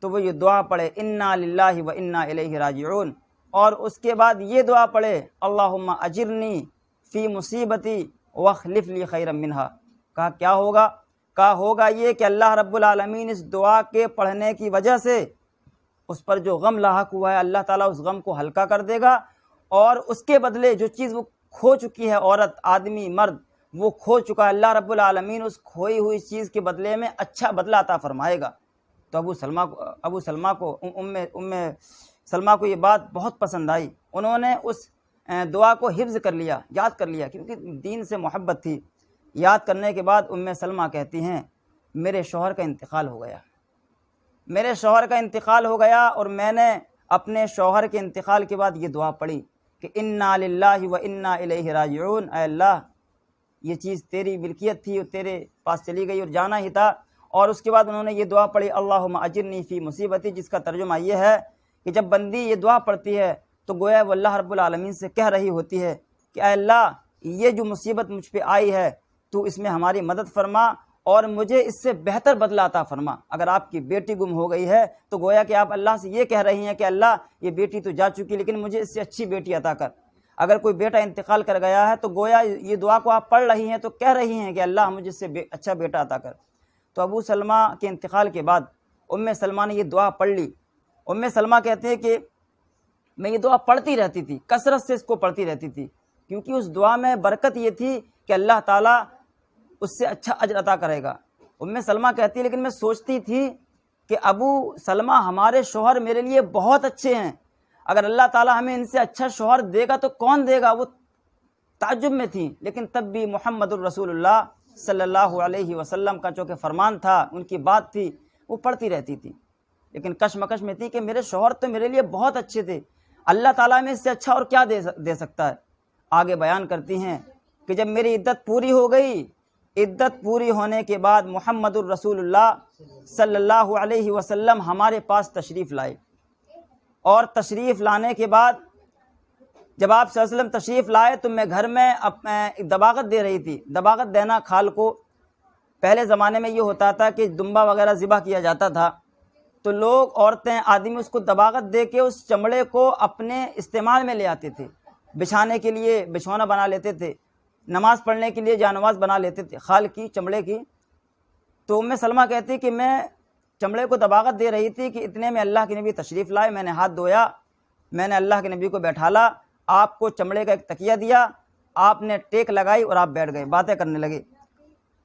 تو وہ یہ دعا پڑھے انا للہ و انا الیہ راجعون، اور اس کے بعد یہ دعا پڑھے اللہم اجرنی فی مصیبتی واخلف لی خیرا منہا۔ کہا کیا ہوگا؟ کہا ہوگا یہ کہ اللہ رب العالمین اس دعا کے پڑھنے کی وجہ سے اس پر جو غم لاحق ہوا ہے اللہ تعالیٰ اس غم کو ہلکا کر دے گا، اور اس کے بدلے جو چیز وہ کھو چکی ہے، عورت، آدمی، مرد، وہ کھو چکا ہے، اللہ رب العالمین اس کھوئی ہوئی چیز کے بدلے میں اچھا بدلہ عطا فرمائے گا۔ تو ام سلمہ کو یہ بات بہت پسند آئی، انہوں نے اس دعا کو حفظ کر لیا، یاد کر لیا، کیونکہ دین سے محبت تھی۔ یاد کرنے کے بعد ام سلمہ کہتی ہیں میرے شوہر کا انتقال ہو گیا، اور میں نے اپنے شوہر کے انتقال کے بعد یہ دعا پڑھی کہ انا للہ و انا الیہ راجعون، اے اللہ یہ چیز تیری ملکیت تھی اور تیرے پاس چلی گئی اور جانا ہی تھا۔ اور اس کے بعد انہوں نے یہ دعا پڑھی اللہم اجرنی فی مصیبتی، جس کا ترجمہ یہ ہے کہ جب بندی یہ دعا پڑھتی ہے تو گویا وہ اللہ رب العالمین سے کہہ رہی ہوتی ہے کہ اے اللہ یہ جو مصیبت مجھ پہ آئی ہے تو اس میں ہماری مدد فرما اور مجھے اس سے بہتر بدلہ عطا فرما۔ اگر آپ کی بیٹی گم ہو گئی ہے تو گویا کہ آپ اللہ سے یہ کہہ رہی ہیں کہ اللہ یہ بیٹی تو جا چکی لیکن مجھے اس سے اچھی بیٹی عطا کر۔ اگر کوئی بیٹا انتقال کر گیا ہے تو گویا یہ دعا کو آپ پڑھ رہی ہیں تو کہہ رہی ہیں کہ اللہ مجھے اس سے اچھا بیٹا عطا کر۔ تو ابو سلمہ کے انتقال کے بعد ام سلمہ نے یہ دعا پڑھ لی۔ ام سلمہ کہتے ہیں کہ میں یہ دعا پڑھتی رہتی تھی، کثرت سے اس کو پڑھتی رہتی تھی، کیونکہ اس دعا میں برکت یہ تھی کہ اللہ تعالیٰ اس سے اچھا اجر عطا کرے گا۔ ام سلمہ کہتی ہے لیکن میں سوچتی تھی کہ ابو سلمہ ہمارے شوہر میرے لیے بہت اچھے ہیں، اگر اللہ تعالیٰ ہمیں ان سے اچھا شوہر دے گا تو کون دے گا۔ وہ تعجب میں تھیں، لیکن تب بھی محمد الرسول اللہ صلی اللہ علیہ وسلم کا چونکہ فرمان تھا، ان کی بات تھی، وہ پڑھتی رہتی تھی، لیکن کشمکش میں تھی کہ میرے شوہر تو میرے لیے بہت اچھے تھے، اللہ تعالیٰ میں اس سے اچھا اور کیا دے سکتا ہے۔ آگے بیان کرتی ہیں کہ جب میری عدت پوری ہو گئی، عدت پوری ہونے کے بعد محمد الرسول اللہ صلی اللہ علیہ وسلم ہمارے پاس تشریف لائے، اور تشریف لانے کے بعد جب آپ صلی اللہ علیہ وسلم تشریف لائے تو میں گھر میں دباغت دے رہی تھی۔ دباغت دینا کھال کو، پہلے زمانے میں یہ ہوتا تھا کہ دمبا وغیرہ ذبح کیا جاتا تھا تو لوگ، عورتیں، آدمی اس کو دباغت دے کے اس چمڑے کو اپنے استعمال میں لے آتے تھے، بچھانے کے لیے بچھونا بنا لیتے تھے، نماز پڑھنے کے لیے جانواز بنا لیتے تھے خال کی، چمڑے کی۔ تو ام سلمہ کہتی کہ میں چمڑے کو دباغت دے رہی تھی کہ اتنے میں اللہ کے نبی تشریف لائے، میں نے ہاتھ دھویا، میں نے اللہ کے نبی کو بیٹھالا، آپ کو چمڑے کا ایک تکیہ دیا، آپ نے ٹیک لگائی اور آپ بیٹھ گئے، باتیں کرنے لگے۔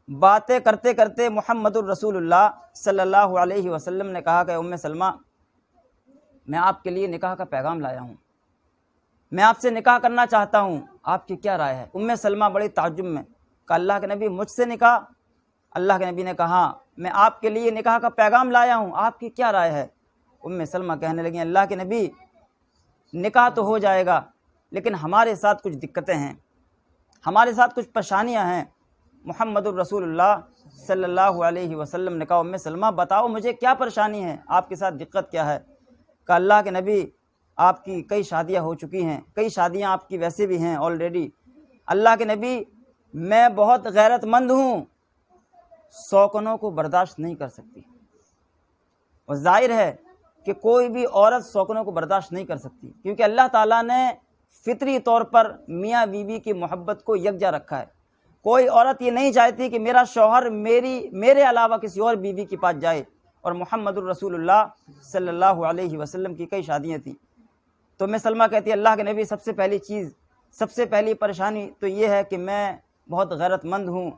باتیں کرتے کرتے محمد الرسول اللہ صلی اللہ علیہ وسلم نے کہا کہ ام سلمہ میں آپ کے لیے نکاح کا پیغام لایا ہوں، میں آپ سے نکاح کرنا چاہتا ہوں، آپ کی کیا رائے ہے؟ ام سلمہ بڑی تعجب میں کہا اللہ کے نبی مجھ سے نکاح؟ اللہ کے نبی نے کہا میں آپ کے لیے نکاح کا پیغام لایا ہوں، آپ کی کیا رائے ہے؟ ام سلمہ کہنے لگی اللہ کے نبی نکاح تو ہو جائے گا لیکن ہمارے ساتھ کچھ دقتیں ہیں، ہمارے ساتھ کچھ پریشانیاں ہیں۔ محمد الرسول اللہ صلی اللہ علیہ وسلم نے کہا ام سلمہ بتاؤ مجھے کیا پریشانی ہے، آپ کے ساتھ دقت کیا ہے؟ کہ اللہ کے نبی آپ کی کئی شادیاں ہو چکی ہیں، کئی شادیاں آپ کی ویسے بھی ہیں آلریڈی۔ اللہ کے نبی میں بہت غیرت مند ہوں، سوکنوں کو برداشت نہیں کر سکتی۔ اور ظاہر ہے کہ کوئی بھی عورت سوکنوں کو برداشت نہیں کر سکتی، کیونکہ اللہ تعالیٰ نے فطری طور پر میاں بیوی کی محبت کو یکجا رکھا ہے۔ کوئی عورت یہ نہیں چاہتی کہ میرا شوہر میرے علاوہ کسی اور بیوی کے پاس جائے، اور محمد الرسول اللہ صلی اللہ علیہ وسلم کی کئی شادیاں تھیں۔ تو ام سلمہ کہتی ہے اللہ کے نبی سب سے پہلی پریشانی تو یہ ہے کہ میں بہت غیرت مند ہوں،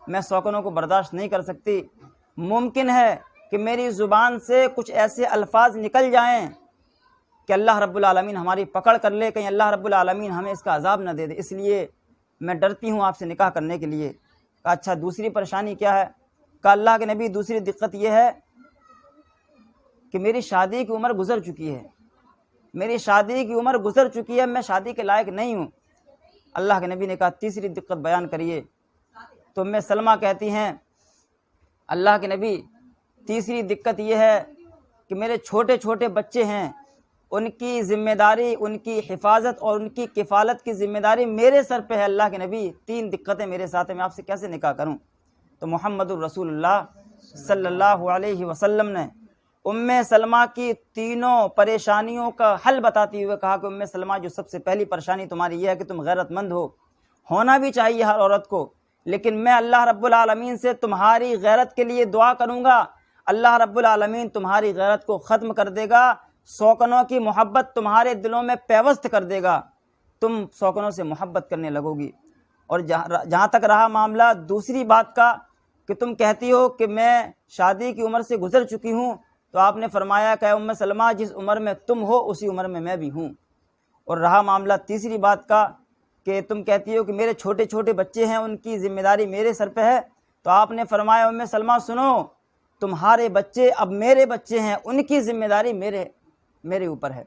میں سوکنوں کو برداشت نہیں کر سکتی۔ ممکن ہے کہ میری زبان سے کچھ ایسے الفاظ نکل جائیں کہ اللہ رب العالمین ہماری پکڑ کر لے، کہیں اللہ رب العالمین ہمیں اس کا عذاب نہ دے دے، اس لیے میں ڈرتی ہوں آپ سے نکاح کرنے کے لیے۔ کہا اچھا دوسری پریشانی کیا ہے؟ کہا اللہ کے نبی دوسری دقت یہ ہے کہ میری شادی کی عمر گزر چکی ہے، میری شادی کی عمر گزر چکی ہے، میں شادی کے لائق نہیں ہوں۔ اللہ کے نبی نے کہا تیسری دقت بیان کریے۔ تو ام سلمہ کہتی ہیں اللہ کے نبی تیسری دقت یہ ہے کہ میرے چھوٹے چھوٹے بچے ہیں، ان کی ذمہ داری، ان کی حفاظت اور ان کی کفالت کی ذمہ داری میرے سر پہ ہے۔ اللہ کے نبی تین دقتیں میرے ساتھ ہیں، میں آپ سے کیسے نکاح کروں؟ تو محمد الرسول اللہ صلی اللہ علیہ وسلم نے ام سلمہ کی تینوں پریشانیوں کا حل بتاتے ہوئے کہا کہ ام سلمہ جو سب سے پہلی پریشانی تمہاری یہ ہے کہ تم غیرت مند ہو، ہونا بھی چاہیے ہر عورت کو، لیکن میں اللہ رب العالمین سے تمہاری غیرت کے لیے دعا کروں گا، اللہ رب العالمین تمہاری غیرت کو ختم کر دے گا، سوکنوں کی محبت تمہارے دلوں میں پیوست کر دے گا، تم سوکنوں سے محبت کرنے لگو گی۔ اور جہاں تک رہا معاملہ دوسری بات کا کہ تم کہتی ہو کہ میں شادی کی عمر سے گزر چکی ہوں، تو آپ نے فرمایا کہ ام سلمہ جس عمر میں تم ہو اسی عمر میں بھی ہوں۔ اور رہا معاملہ تیسری بات کا کہ تم کہتی ہو کہ میرے چھوٹے چھوٹے بچے ہیں، ان کی ذمہ داری میرے سر پہ ہے، تو آپ نے فرمایا ام سلمہ سنو، تمہارے بچے اب میرے بچے ہیں، ان کی ذمہ داری میرے اوپر ہے۔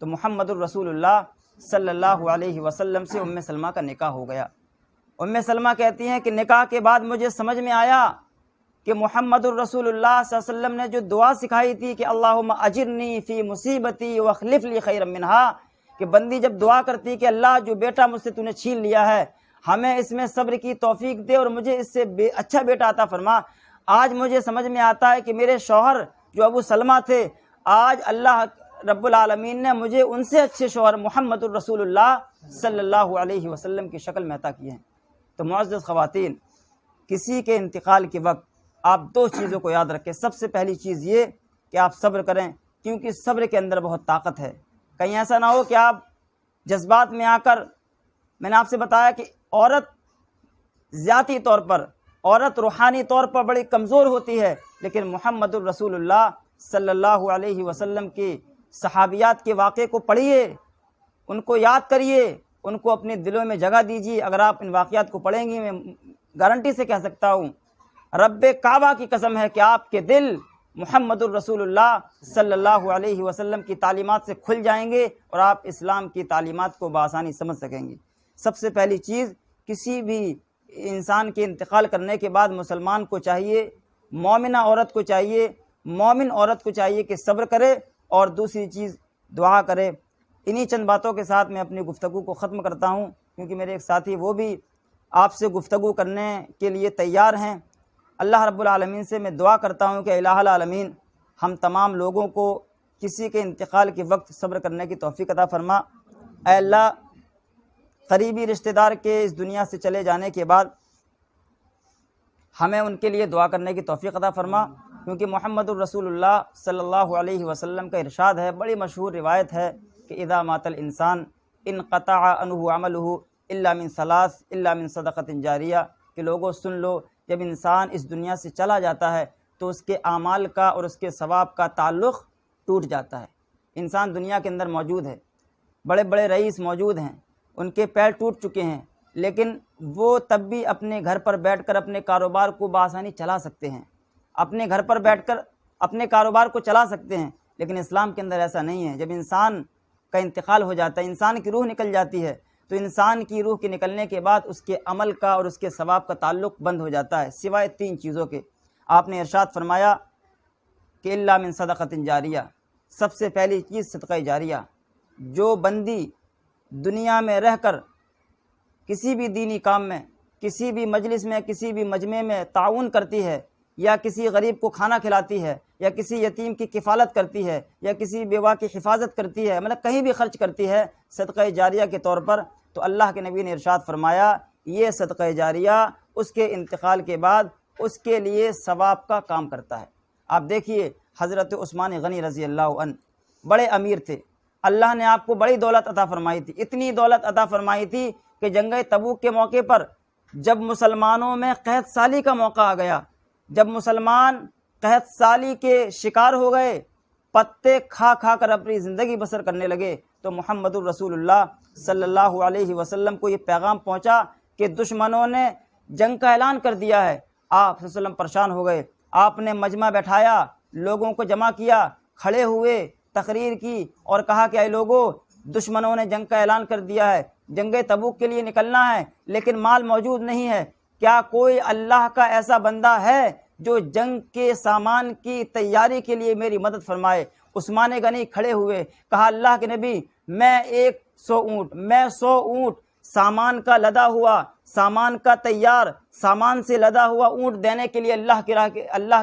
تو محمد الرسول اللہ صلی اللہ علیہ وسلم سے ام سلمہ کا نکاح ہو گیا۔ ام سلمہ کہتی ہیں کہ نکاح کے بعد مجھے سمجھ میں آیا کہ محمد الرسول اللہ صلی اللہ علیہ وسلم نے جو دعا سکھائی تھی کہ اللہم اجرنی فی مصیبتی واخلف لی خیرا منہا، کہ بندی جب دعا کرتی کہ اللہ جو بیٹا مجھ سے تو نے چھین لیا ہے ہمیں اس میں صبر کی توفیق دے اور مجھے اس سے اچھا بیٹا عطا فرما۔ آج مجھے سمجھ میں آتا ہے کہ میرے شوہر جو ابو سلمہ تھے، آج اللہ رب العالمین نے مجھے ان سے اچھے شوہر محمد الرسول اللہ صلی اللہ علیہ وسلم کی شکل میں عطا کیے ہیں۔ تو معزز خواتین، کسی کے انتقال کے وقت آپ دو چیزوں کو یاد رکھیں۔ سب سے پہلی چیز یہ کہ آپ صبر کریں، کیونکہ صبر کے اندر بہت طاقت ہے۔ کہیں ایسا نہ ہو کہ آپ جذبات میں آ کر، میں نے آپ سے بتایا کہ عورت ذاتی طور پر، عورت روحانی طور پر بڑی کمزور ہوتی ہے، لیکن محمد الرسول اللہ صلی اللہ علیہ وسلم کی صحابیات کے واقعے کو پڑھیے، ان کو یاد کریے، ان کو اپنے دلوں میں جگہ دیجیے۔ اگر آپ ان واقعات کو پڑھیں گی، میں گارنٹی سے کہہ سکتا ہوں، رب کعبہ کی قسم ہے کہ آپ کے دل محمد الرسول اللہ صلی اللہ علیہ وسلم کی تعلیمات سے کھل جائیں گے اور آپ اسلام کی تعلیمات کو بآسانی سمجھ سکیں گے۔ سب سے پہلی چیز، کسی بھی انسان کے انتقال کرنے کے بعد مسلمان کو چاہیے، مومنہ عورت کو چاہیے، مومن عورت کو چاہیے کہ صبر کرے، اور دوسری چیز دعا کرے۔ انہی چند باتوں کے ساتھ میں اپنی گفتگو کو ختم کرتا ہوں، کیونکہ میرے ایک ساتھی وہ بھی آپ سے گفتگو کرنے کے لیے تیار ہیں۔ اللہ رب العالمین سے میں دعا کرتا ہوں کہ الہ العالمین ہم تمام لوگوں کو کسی کے انتقال کے وقت صبر کرنے کی توفیق عطا فرما۔ اے اللہ، قریبی رشتہ دار کے اس دنیا سے چلے جانے کے بعد ہمیں ان کے لیے دعا کرنے کی توفیق عطا فرما، کیونکہ محمد الرسول اللہ صلی اللہ علیہ وسلم کا ارشاد ہے، بڑی مشہور روایت ہے کہ اذا مات الانسان انقطع عنہ عملہ الا من ثلاث الا من صدقۃ جاریہ، کہ لوگوں سن لو، جب انسان اس دنیا سے چلا جاتا ہے تو اس کے اعمال کا اور اس کے ثواب کا تعلق ٹوٹ جاتا ہے۔ انسان دنیا کے اندر موجود ہے، بڑے بڑے رئیس موجود ہیں، ان کے پیر ٹوٹ چکے ہیں، لیکن وہ تب بھی اپنے گھر پر بیٹھ کر اپنے کاروبار کو بآسانی چلا سکتے ہیں، اپنے گھر پر بیٹھ کر اپنے کاروبار کو چلا سکتے ہیں، لیکن اسلام کے اندر ایسا نہیں ہے۔ جب انسان کا انتقال ہو جاتا ہے، انسان کی روح نکل جاتی ہے، تو انسان کی روح کے نکلنے کے بعد اس کے عمل کا اور اس کے ثواب کا تعلق بند ہو جاتا ہے، سوائے 3 چیزوں کے۔ آپ نے ارشاد فرمایا کہ الا من صدقۃ جاریہ، سب سے پہلی چیز صدقہ جاریہ۔ جو بندی دنیا میں رہ کر کسی بھی دینی کام میں، کسی بھی مجلس میں، کسی بھی مجمع میں تعاون کرتی ہے، یا کسی غریب کو کھانا کھلاتی ہے، یا کسی یتیم کی کفالت کرتی ہے، یا کسی بیوہ کی حفاظت کرتی ہے، مطلب کہیں بھی خرچ کرتی ہے صدقہ جاریہ کے طور پر، تو اللہ کے نبی نے ارشاد فرمایا یہ صدقہ جاریہ اس کے انتقال کے بعد اس کے لیے ثواب کا کام کرتا ہے۔ آپ دیکھیے حضرت عثمان غنی رضی اللہ عنہ بڑے امیر تھے، اللہ نے آپ کو بڑی دولت عطا فرمائی تھی، اتنی دولت عطا فرمائی تھی کہ جنگ تبوک کے موقع پر جب مسلمانوں میں قحط سالی کا موقع آ گیا، جب مسلمان قحط سالی کے شکار ہو گئے، پتے کھا کھا کر اپنی زندگی بسر کرنے لگے، تو محمد الرسول اللہ صلی اللہ علیہ وسلم کو یہ پیغام پہنچا کہ دشمنوں نے جنگ کا اعلان کر دیا ہے۔ آپ صلی اللہ علیہ وسلم پریشان ہو گئے، آپ نے مجمع بیٹھایا، لوگوں کو جمع کیا، کھڑے ہوئے، تقریر کی اور کہا کہ اے لوگو، دشمنوں نے جنگ کا اعلان کر دیا ہے، جنگ تبوک کے لیے نکلنا ہے، لیکن مال موجود نہیں ہے، کیا کوئی اللہ کا ایسا بندہ ہے جو جنگ کے سامان کی تیاری کے لیے میری مدد فرمائے؟ عثمان غنی کھڑے ہوئے، کہا اللہ کے نبی میں 100 اونٹ سامان کا لدا ہوا، سامان کا تیار، سامان سے لدا ہوا اونٹ دینے کے لیے اللہ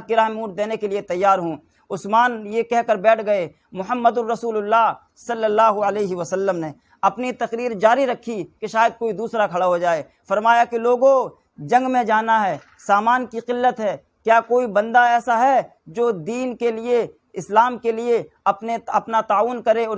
کی راہ میں اونٹ دینے کے لیے تیار ہوں۔ عثمان یہ کہہ کر بیٹھ گئے۔ محمد الرسول اللہ صلی اللہ علیہ وسلم نے اپنی تقریر جاری رکھی کہ شاید کوئی دوسرا کھڑا ہو جائے، فرمایا کہ لوگو جنگ میں جانا ہے، سامان کی قلت ہے، کیا کوئی بندہ ایسا ہے جو دین کے لیے، اسلام کے لیے اپنا تعاون کرے اور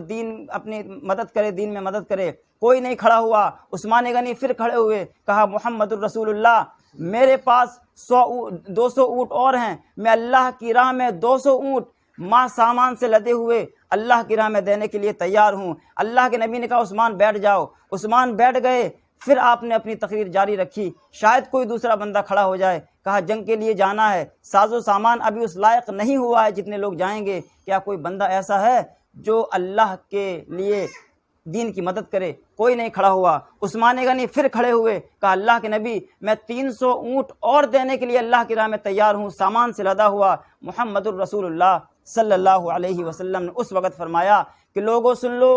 اپنی مدد کرے، دین میں مدد کرے؟ کوئی نہیں کھڑا ہوا۔ عثمان غنی پھر کھڑے ہوئے، کہا محمد الرسول اللہ میرے پاس 200 اونٹ اور ہیں، میں اللہ کی راہ میں 200 اونٹ ماں سامان سے لدے ہوئے اللہ کی راہ میں دینے کے لیے تیار ہوں۔ اللہ کے نبی نے کہا عثمان بیٹھ جاؤ، عثمان بیٹھ گئے۔ پھر آپ نے اپنی تقریر جاری رکھی، شاید کوئی دوسرا بندہ کھڑا ہو جائے، کہا جنگ کے لیے جانا ہے، ساز و سامان ابھی اس لائق نہیں ہوا ہے جتنے لوگ جائیں گے، کیا کوئی بندہ ایسا ہے جو اللہ کے لیے دین کی مدد کرے؟ کوئی نہیں کھڑا ہوا۔ عثمان غنی پھر کھڑے ہوئے، کہا اللہ کے نبی میں 300 اونٹ اور دینے کے لیے اللہ کی راہ میں تیار ہوں، سامان سے لدا ہوا۔ محمد الرسول اللہ صلی اللہ علیہ وسلم نے اس وقت فرمایا کہ لوگوں سن لو،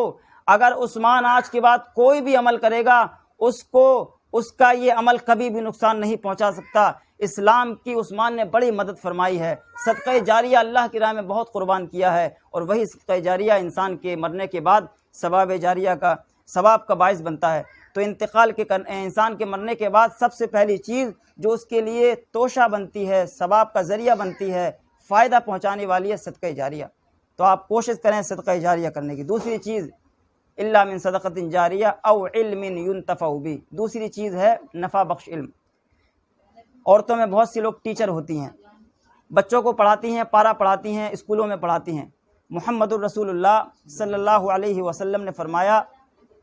اگر عثمان آج کے بعد کوئی بھی عمل کرے گا اس کا یہ عمل کبھی بھی نقصان نہیں پہنچا سکتا۔ اسلام کی عثمان نے بڑی مدد فرمائی ہے، صدقہ جاریہ اللہ کی راہ میں بہت قربان کیا ہے، اور وہی صدقہ جاریہ انسان کے مرنے کے بعد ثواب کا باعث بنتا ہے۔ تو انسان کے مرنے کے بعد سب سے پہلی چیز جو اس کے لیے توشہ بنتی ہے، ثواب کا ذریعہ بنتی ہے، فائدہ پہنچانے والی ہے صدقہ جاریہ۔ تو آپ کوشش کریں صدقہ جاریہ کرنے کی۔ دوسری چیز الا من صدقۃ جاریہ او علم ينتفع به، دوسری چیز ہے نفع بخش علم۔ عورتوں میں بہت سی لوگ ٹیچر ہوتی ہیں، بچوں کو پڑھاتی ہیں، پارا پڑھاتی ہیں، اسکولوں میں پڑھاتی ہیں۔ محمد الرسول اللہ صلی اللہ علیہ وسلم نے فرمایا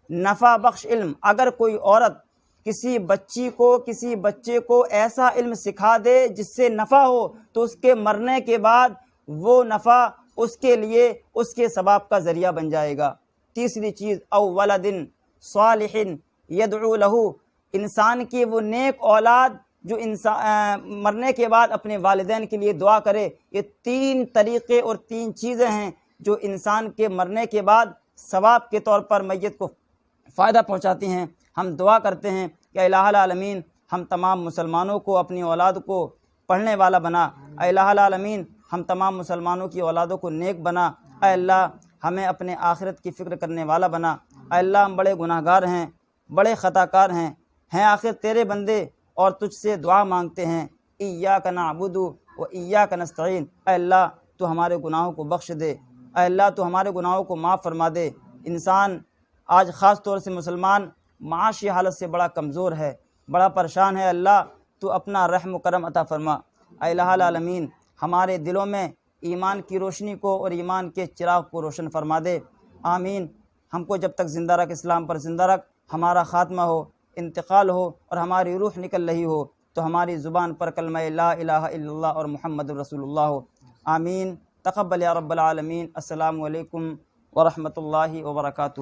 نفع بخش علم، اگر کوئی عورت کسی بچے کو ایسا علم سکھا دے جس سے نفع ہو، تو اس کے مرنے کے بعد وہ نفع اس کے لیے اس کے ثواب کا ذریعہ بن جائے گا۔ تیسری چیز او ولد صالح یدعو لہ، انسان کی وہ نیک اولاد جو مرنے کے بعد اپنے والدین کے لیے دعا کرے۔ یہ 3 طریقے اور 3 چیزیں ہیں جو انسان کے مرنے کے بعد ثواب کے طور پر میت کو فائدہ پہنچاتی ہیں۔ ہم دعا کرتے ہیں کہ الہ العالمین ہم تمام مسلمانوں کو اپنی اولاد کو پڑھنے والا بنا، اے الہ العالمین ہم تمام مسلمانوں کی اولادوں کو نیک بنا، اے اللہ ہمیں اپنے آخرت کی فکر کرنے والا بنا، اے اللہ ہم بڑے گناہ گار ہیں، بڑے خطا کار ہیں آخر تیرے بندے اور تجھ سے دعا مانگتے ہیں، ایاک نعبد و ایاک نستعین، اے اللہ تو ہمارے گناہوں کو بخش دے، اے اللہ تو ہمارے گناہوں کو معاف فرما دے۔ انسان آج خاص طور سے مسلمان معاشی حالت سے بڑا کمزور ہے، بڑا پریشان ہے، اللہ تو اپنا رحم و کرم عطا فرما۔ اے الہ العالمین ہمارے دلوں میں ایمان کی روشنی کو اور ایمان کے چراغ کو روشن فرما دے، آمین۔ ہم کو جب تک زندہ رکھ، اسلام پر زندہ رکھ، ہمارا خاتمہ ہو، انتقال ہو اور ہماری روح نکل رہی ہو تو ہماری زبان پر کلمہ لا الہ الا اللہ اور محمد رسول اللہ ہو، آمین۔ تقبل یا رب العالمین۔ السلام علیکم ورحمۃ اللہ وبرکاتہ۔